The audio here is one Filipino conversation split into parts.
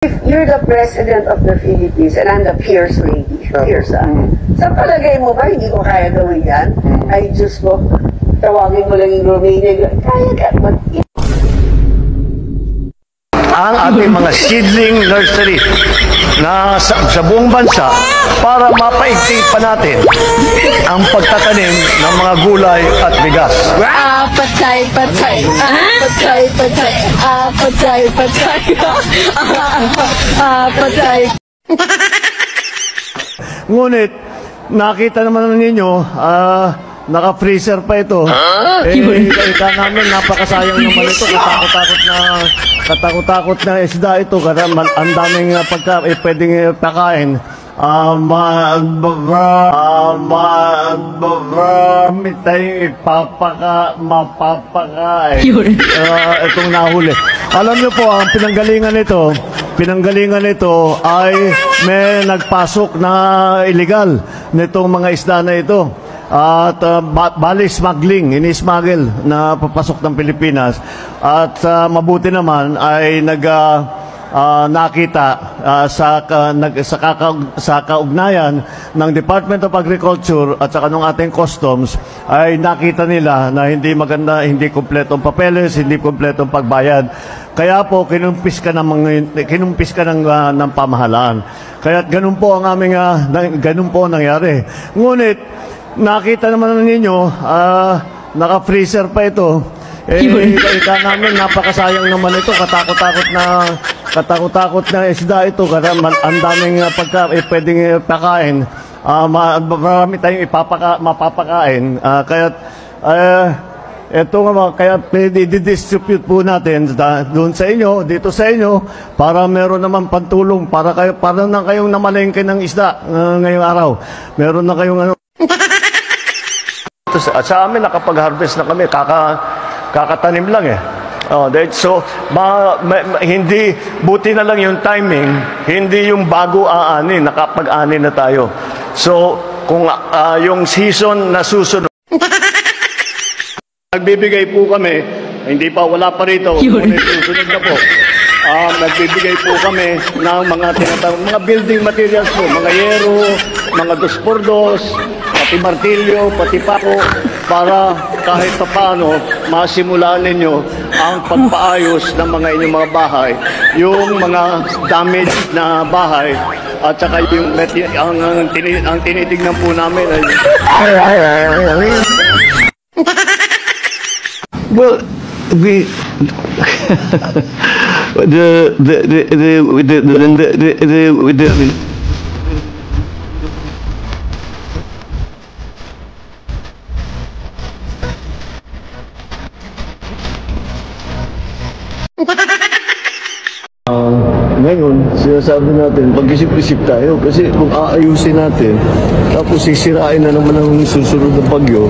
If you're the president of the Philippines and I'm the Pierce lady, Pierce, sa palagay mo ba hindi ko kaya gawin yan? Ay, Diyos ko, tawagin mo lang yung Romania. Kaya ka, ang ating mga seedling nursery na sa buong bansa para mapaigting pa natin ang pagtatanim ng mga gulay at bigas. Patay, patay, patay, patay, patay, patay, patay. Ngunit, nakita naman ninyo, naka-freezer pa ito. Ika namin, napakasayang naman ito. Katakot-takot na isda ito. Ang daming pwedeng pakain. Marami tayong mapapakain. Itong nahuli. Alam niyo po, ang pinanggalingan nito ay may nagpasok na illegal nitong mga isda na ito. At bali smuggling, ini-smuggle na papasok ng Pilipinas. At mabuti naman ay nakita sa kaugnayan ng Department of Agriculture at saka ng ating customs ay nakita nila na hindi maganda, hindi kumpletong papeles, hindi kumpletong pagbayad. Kaya po kinumpis ka ng pamahalaan. Kaya ganun po ang aming ganun po nangyari. Ngunit nakita naman ninyo, naka-freezer pa ito. Ika namin, napakasayang naman ito. Katakot-takot na isda ito. Ang daming pwedeng pakain. Marami tayong mapapakain. Kaya i-distribute po natin doon sa inyo, dito sa inyo, para meron naman pantulong, para na kayong namalengke ng isda ngayong araw. Meron na kayong sa amin, nakapag-harvest na kami, kakatanim lang eh. So, hindi, buti na lang yung timing, hindi yung bago aanin, nakapag-ani na tayo. So, kung yung season na susunod, nagbibigay po kami, wala pa rito, susunod na po. Nagbibigay po kami ng mga building materials po, mga yero, mga 2x2, pati martilyo, pati pako, para kahit paano masimulan ninyo ang pagpaayos ng mga inyong mga bahay, yung mga damaged na bahay, at saka yung ang tinitignan po namin ay well, we ngayon, sinasabi natin, pag-isip-isip tayo kasi kung aayusin natin, tapos sisirain na naman ang susunod na bagyo,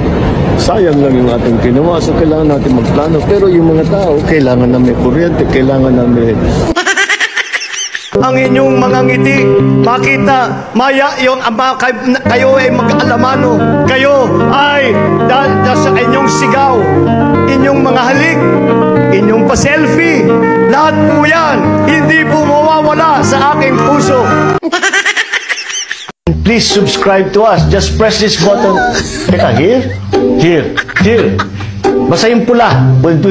sayang lang yung ating ginawa. So, kailangan natin magplano. Pero yung mga tao, kailangan na may kuryente, kailangan na may ang inyong mga ngiti, makita, maya yung kayo ay mag-alamano, kayo ay dahil sa inyong sigaw, inyong mga halik, inyong pa-selfie, lahat po yan, hindi po mawawala sa aking puso. Please subscribe to us. Just press this button. Teka, here. Basta yung pula.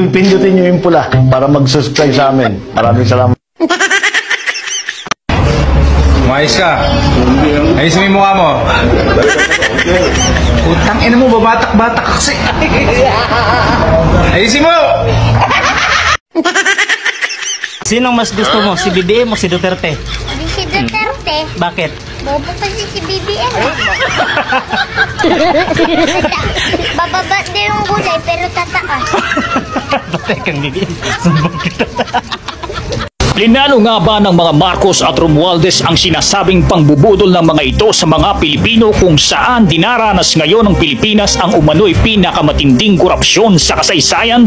Pindutin nyo yung pula para mag-subscribe sa amin. Maraming salamat. Umayos ka. Ayos mo yung mukha mo. Utang ina mo, babatak-batak kasi. Ayusin mo! Sinong mas gusto mo? Si BBM o si Duterte? Si Duterte. Bakit? Bobo kasi si BBM. Bababa din yung gulay pero tataas. Patay kang BBM. Sumbong kita. Linalo nga ba ng mga Marcos at Romualdez ang sinasabing pangbubudol ng mga ito sa mga Pilipino kung saan dinaranas ngayon ng Pilipinas ang umano'y pinakamatinding korupsyon sa kasaysayan?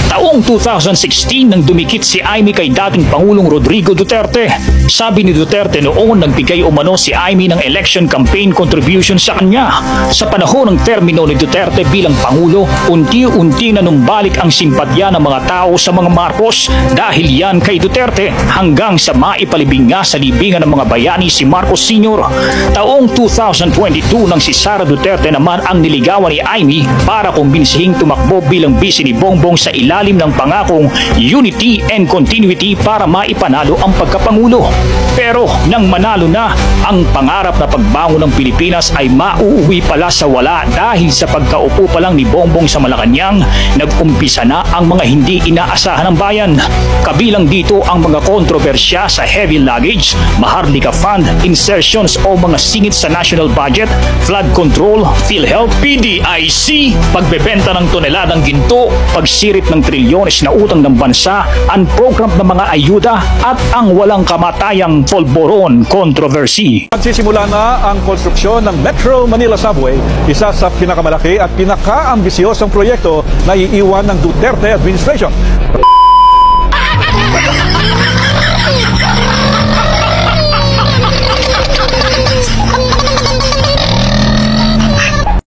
Taong 2016 nang dumikit si Aimee kay dating Pangulong Rodrigo Duterte. Sabi ni Duterte noon nagbigay umano si Aimee ng election campaign contribution sa kanya. Sa panahon ng termino ni Duterte bilang Pangulo, unti-unti na numbalik ang simpatya ng mga tao sa mga Marcos dahil yan kay Duterte. hanggang sa maipalibing nga sa libingan ng mga bayani si Marcos Sr. Taong 2022 nang si Sara Duterte naman ang niligawan ni Amy para kumbinsihing tumakbo bilang bisi ni Bongbong sa ilalim ng pangakong unity and continuity para maipanalo ang pagkapangulo. Pero nang manalo na, ang pangarap na pagbangon ng Pilipinas ay mauuwi pala sa wala dahil sa pagkaupo pa lang ni Bongbong sa Malacanang, nag-umpisa na ang mga hindi inaasahan ng bayan. Kabilang dito ang mga kontrobersya sa heavy luggage, Maharlika Fund, insertions o mga singit sa national budget, flood control, PhilHealth, PDIC, pagbebenta ng toneladang ginto, pagsirit ng trilyones na utang ng bansa, unprogrammed na mga ayuda at ang walang kamatayang polboron controversy. Magsisimula na ang konstruksyon ng Metro Manila Subway, isa sa pinakamalaki at pinaka-ambisyosong proyekto na iiwan ng Duterte administration.